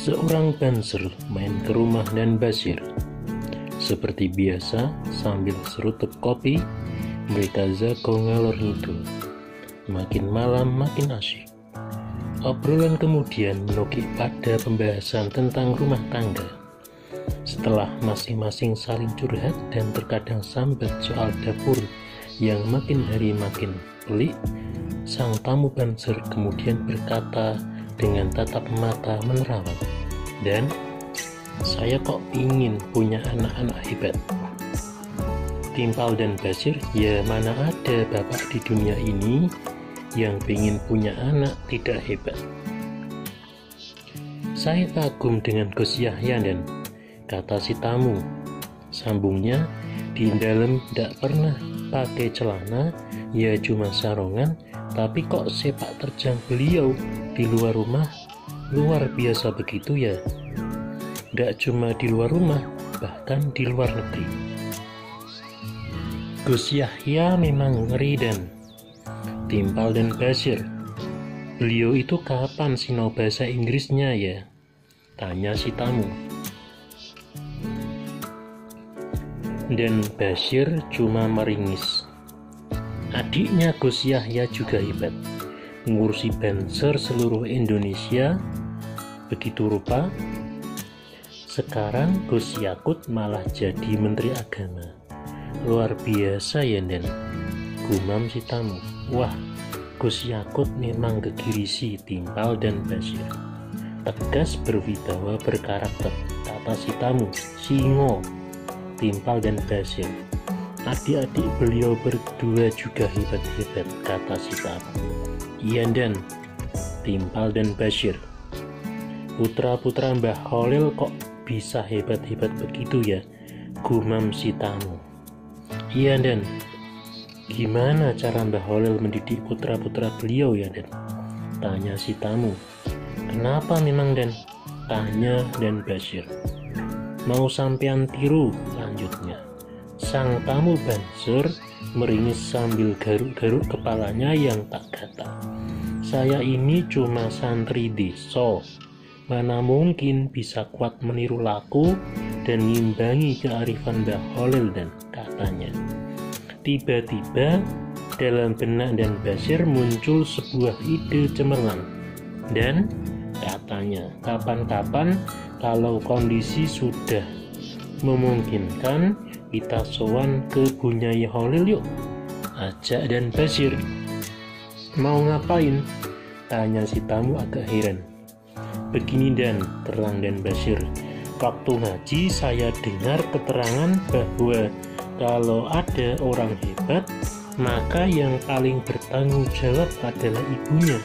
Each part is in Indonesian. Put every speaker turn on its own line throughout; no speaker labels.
Seorang Banser main ke rumah dan Basir. Seperti biasa, sambil serutup kopi, mereka zago ngalor ngidul. Makin malam makin asyik. Obrolan kemudian menukik pada pembahasan tentang rumah tangga. Setelah masing-masing saling curhat dan terkadang sambat soal dapur yang makin hari makin pelik, sang tamu Banser kemudian berkata dengan tatap mata menerawang, "Dan saya kok ingin punya anak-anak hebat." Timpal dan Basir, ya mana ada bapak di dunia ini yang ingin punya anak tidak hebat. "Saya kagum dengan Gus Yahya, Dan," kata si tamu. Sambungnya, "di dalam tidak pernah pakai celana, ya cuma sarongan, tapi kok sepak terjang beliau di luar rumah luar biasa begitu ya. Tidak cuma di luar rumah, bahkan di luar negeri." Gus Yahya memang ngeri, Dan. Timpal dan Basir, "Beliau itu kapan sinau bahasa Inggrisnya ya?" tanya si tamu. Dan Basir cuma meringis. Adiknya Gus Yahya juga hebat, ngurusi Banser seluruh Indonesia. Begitu rupa, sekarang Gus Yakut malah jadi Menteri Agama. Luar biasa ya, Den, gumam si tamu. "Wah, Gus Yakut memang gegirisi." Timpal dan Basir, "Tegas, berwibawa, berkarakter," kata si tamu. "Singo." Timpal dan Basir, "Adik-adik beliau berdua juga hebat-hebat," kata si tamu. "Iya, Dan." Timpal dan Basir, "Putra-putra Mbah Kholil kok bisa hebat-hebat begitu ya?" gumam si tamu. "Iya, Dan. Gimana cara Mbah Kholil mendidik putra-putra beliau ya, Dan?" tanya si tamu. "Kenapa memang, Dan?" tanya dan Basir. "Mau sampean tiru?" lanjutnya. Sang tamu Banser meringis sambil garuk-garuk kepalanya yang tak gatal. "Saya ini cuma santri desa, mana mungkin bisa kuat meniru laku dan ngimbangi kearifan Mbah Kholil, Dan," katanya. Tiba-tiba dalam benak dan Basir muncul sebuah ide cemerlang. "Dan," katanya, "kapan-kapan kalau kondisi sudah memungkinkan, kita sowan ke Bunyai Kholil yuk," ajak dan Basir. "Mau ngapain?" tanya si tamu agak heran. "Begini, Dan," terang dan Basir, "waktu ngaji saya dengar keterangan bahwa kalau ada orang hebat, maka yang paling bertanggung jawab adalah ibunya.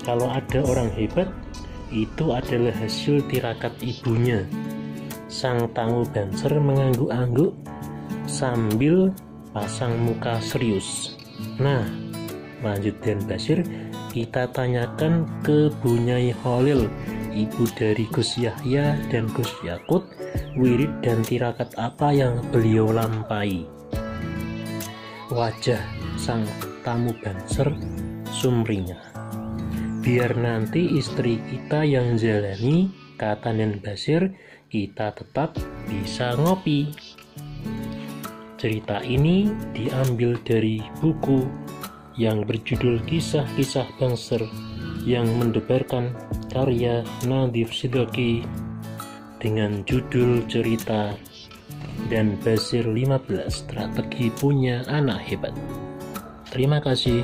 Kalau ada orang hebat, itu adalah hasil tirakat ibunya." Sang tamu Banser mengangguk-angguk sambil pasang muka serius. "Nah," lanjut dan Basir, "kita tanyakan ke Bunyai Kholil, ibu dari Gus Yahya dan Gus Yakut, wirid dan tirakat apa yang beliau lampai." Wajah sang tamu Banser sumringah. "Biar nanti istri kita yang jalani," kata dan Basir, "kita tetap bisa ngopi." Cerita ini diambil dari buku yang berjudul Kisah-Kisah Banser yang mendebarkan karya Nadif Siddiqui dengan judul cerita Dan Basir 15 Strategi Punya Anak Hebat. Terima kasih.